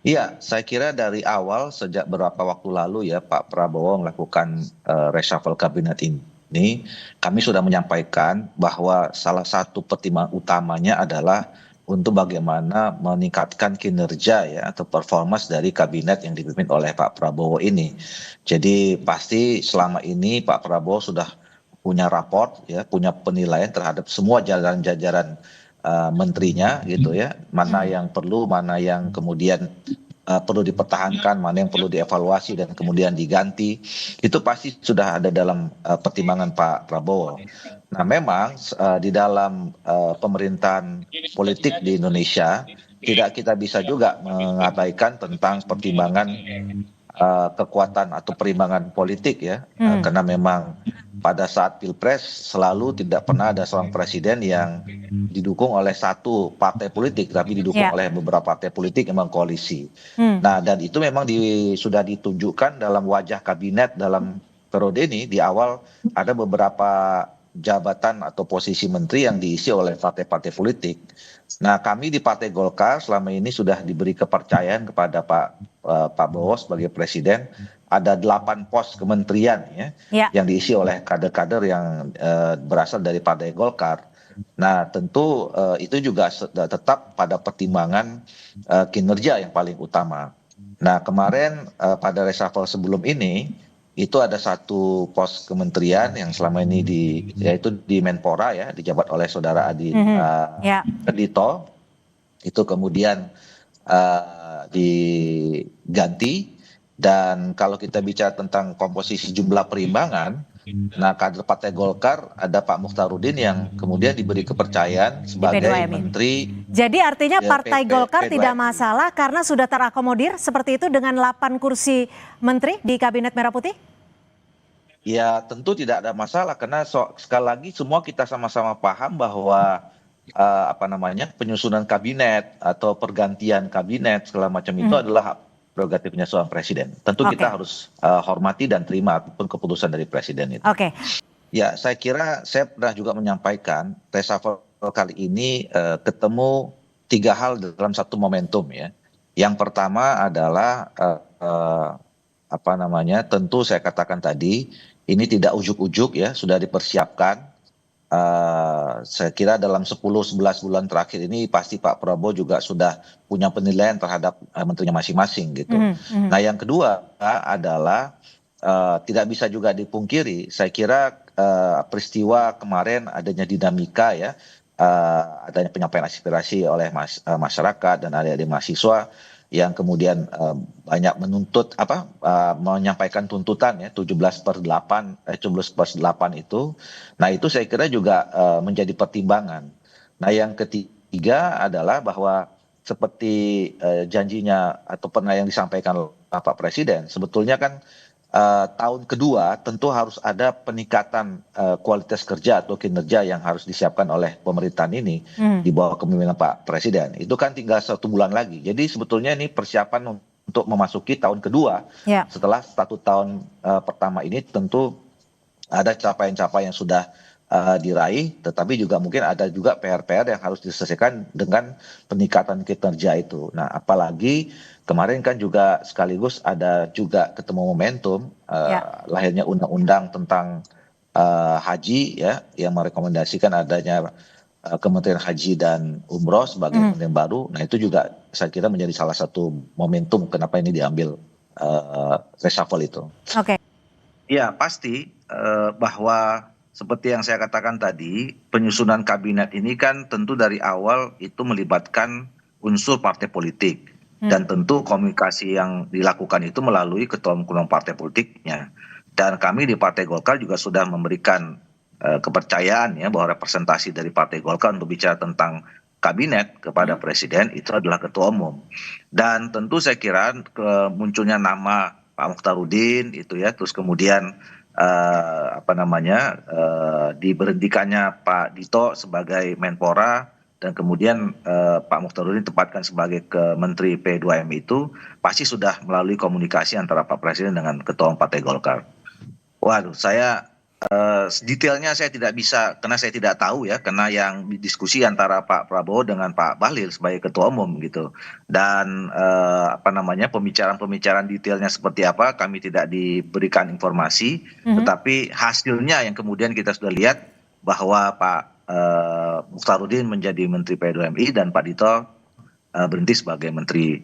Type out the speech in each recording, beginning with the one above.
Iya, saya kira dari awal sejak beberapa waktu lalu ya Pak Prabowo melakukan reshuffle kabinet ini, kami sudah menyampaikan bahwa salah satu pertimbangan utamanya adalah untuk bagaimana meningkatkan kinerja ya atau performance dari kabinet yang dipimpin oleh Pak Prabowo ini. Jadi pasti selama ini Pak Prabowo sudah punya raport ya, punya penilaian terhadap semua jajaran-jajaran menterinya gitu ya, mana Hmm. yang perlu, mana yang kemudian perlu dipertahankan, mana yang perlu dievaluasi dan kemudian diganti, itu pasti sudah ada dalam pertimbangan Pak Prabowo. Nah, memang di dalam pemerintahan politik di Indonesia tidak kita bisa juga mengabaikan tentang pertimbangan kekuatan atau perimbangan politik ya. Hmm. Karena memang pada saat pilpres selalu tidak pernah ada seorang presiden yang didukung oleh satu partai politik, tapi didukung Ya. oleh beberapa partai politik yang mengkoalisi. Hmm. Nah, dan itu memang sudah ditunjukkan dalam wajah kabinet dalam periode ini. Di awal ada beberapa jabatan atau posisi menteri yang diisi oleh partai-partai politik. Nah, kami di Partai Golkar selama ini sudah diberi kepercayaan kepada Pak Bowo sebagai presiden. Ada 8 pos kementerian ya Ya. yang diisi oleh kader-kader yang berasal dari Partai Golkar. Nah, tentu itu juga tetap pada pertimbangan kinerja yang paling utama. Nah, kemarin pada reshuffle sebelum ini itu ada satu pos kementerian yang selama ini yaitu di Menpora ya, dijabat oleh Saudara Adi Mhm. Ya. Dito. Itu kemudian diganti. Dan kalau kita bicara tentang komposisi jumlah perimbangan, nah kader Partai Golkar ada Pak Mukhtarudin yang kemudian diberi kepercayaan Di sebagai P2M ini. Menteri Jadi artinya Partai Golkar tidak P2M. masalah karena sudah terakomodir seperti itu dengan 8 kursi menteri di Kabinet Merah Putih? Ya tentu tidak ada masalah karena sekali lagi semua kita sama-sama paham bahwa apa namanya penyusunan kabinet atau pergantian kabinet segala macam itu Mhm. adalah hak prerogatifnya seorang presiden. Tentu kita Oke. harus hormati dan terima apapun keputusan dari presiden itu. Oke. Ya, saya kira saya pernah juga menyampaikan reshuffle kali ini ketemu tiga hal dalam satu momentum ya. Yang pertama adalah apa namanya, tentu saya katakan tadi ini tidak ujuk-ujuk ya, sudah dipersiapkan. Saya kira dalam 10-11 bulan terakhir ini pasti Pak Prabowo juga sudah punya penilaian terhadap menterinya masing-masing gitu. Mhm. Mhm. Nah, yang kedua adalah tidak bisa juga dipungkiri, saya kira peristiwa kemarin adanya dinamika ya, adanya penyampaian aspirasi oleh masyarakat dan adik-adik mahasiswa yang kemudian banyak menuntut menyampaikan tuntutan ya 17/8 itu. Nah, itu saya kira juga menjadi pertimbangan. Nah, yang ketiga adalah bahwa seperti janjinya atau pernah yang disampaikan oleh Pak Presiden, sebetulnya kan tahun kedua tentu harus ada peningkatan kualitas kerja atau kinerja yang harus disiapkan oleh pemerintahan ini Mhm. di bawah kepemimpinan Pak Presiden. Itu kan tinggal 1 bulan lagi. Jadi sebetulnya ini persiapan untuk memasuki tahun kedua. Ya. Setelah 1 tahun pertama ini tentu ada capaian-capaian yang sudah diraih, tetapi juga mungkin ada juga PR-PR yang harus diselesaikan dengan peningkatan kinerja itu. Nah, apalagi kemarin kan juga sekaligus ada juga ketemu momentum Ya. lahirnya undang-undang tentang haji ya, yang merekomendasikan adanya Kementerian Haji dan Umroh sebagai Mhm. kementerian baru. Nah, itu juga saya kira menjadi salah satu momentum kenapa ini diambil reshuffle itu. Oke. Ya, pasti bahwa seperti yang saya katakan tadi, penyusunan kabinet ini kan tentu dari awal itu melibatkan unsur partai politik. Mhm. Dan tentu komunikasi yang dilakukan itu melalui ketua-ketua partai politiknya. Dan kami di Partai Golkar juga sudah memberikan kepercayaan ya bahwa representasi dari Partai Golkar untuk bicara tentang kabinet kepada Mhm. presiden itu adalah ketua umum. Dan tentu saya kira munculnya nama Pak Mukhtarudin itu ya, terus kemudian apa namanya diberhentikannya Pak Dito sebagai Menpora dan kemudian Pak Mukhtarudin ditempatkan sebagai Menteri P2M itu pasti sudah melalui komunikasi antara Pak Presiden dengan Ketua Umum Partai Golkar. Waduh, saya Detailnya saya tidak bisa, karena saya tidak tahu ya, karena yang diskusi antara Pak Prabowo dengan Pak Bahlil sebagai ketua umum gitu. Dan apa namanya, pembicaraan-pembicaraan detailnya seperti apa, kami tidak diberikan informasi. Mhm. Tetapi hasilnya yang kemudian kita sudah lihat bahwa Pak Mukhtarudin menjadi Menteri P2MI dan Pak Dito berhenti sebagai Menteri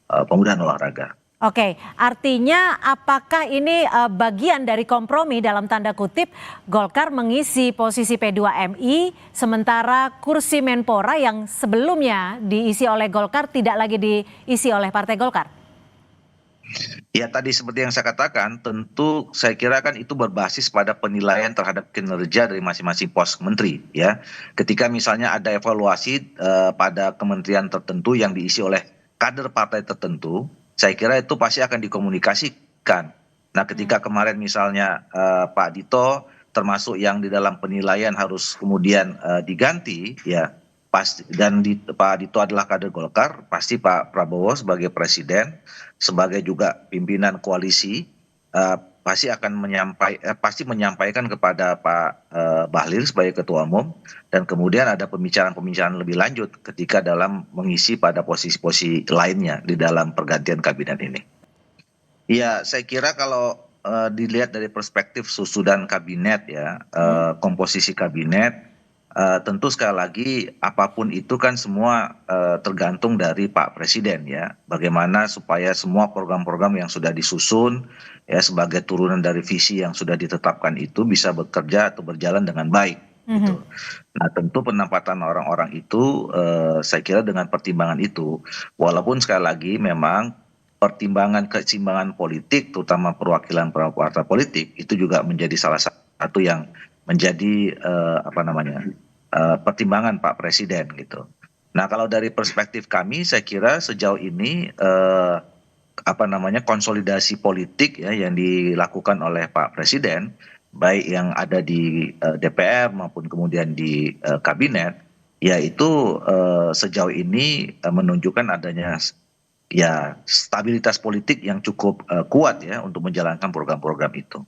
Pemuda dan Olahraga. Oke, artinya apakah ini bagian dari kompromi dalam tanda kutip Golkar mengisi posisi P2MI sementara kursi Menpora yang sebelumnya diisi oleh Golkar tidak lagi diisi oleh Partai Golkar? Ya tadi seperti yang saya katakan, tentu saya kira kan itu berbasis pada penilaian terhadap kinerja dari masing-masing pos menteri ya. Ketika misalnya ada evaluasi pada kementerian tertentu yang diisi oleh kader partai tertentu, saya kira itu pasti akan dikomunikasikan. Nah, ketika kemarin misalnya Pak Dito termasuk yang di dalam penilaian harus kemudian diganti ya, pasti dan Pak Dito adalah kader Golkar, pasti Pak Prabowo sebagai presiden, sebagai juga pimpinan koalisi, pasti menyampaikan kepada Pak Bahlil sebagai ketua umum, dan kemudian ada pembicaraan-pembicaraan lebih lanjut ketika dalam mengisi pada posisi-posisi lainnya di dalam pergantian kabinet ini. Ya, saya kira kalau dilihat dari perspektif susunan kabinet ya, komposisi kabinet, tentu sekali lagi apapun itu kan semua tergantung dari Pak Presiden ya. Bagaimana supaya semua program-program yang sudah disusun ya sebagai turunan dari visi yang sudah ditetapkan itu bisa bekerja atau berjalan dengan baik gitu. Nah, tentu penempatan orang-orang itu saya kira dengan pertimbangan itu, walaupun sekali lagi memang pertimbangan keseimbangan politik, terutama perwakilan partai politik, itu juga menjadi salah satu yang menjadi apa namanya, pertimbangan Pak Presiden gitu. Nah, kalau dari perspektif kami, saya kira sejauh ini apa namanya, konsolidasi politik ya yang dilakukan oleh Pak Presiden, baik yang ada di DPR maupun kemudian di kabinet, ya itu sejauh ini menunjukkan adanya ya stabilitas politik yang cukup kuat ya untuk menjalankan program-program itu.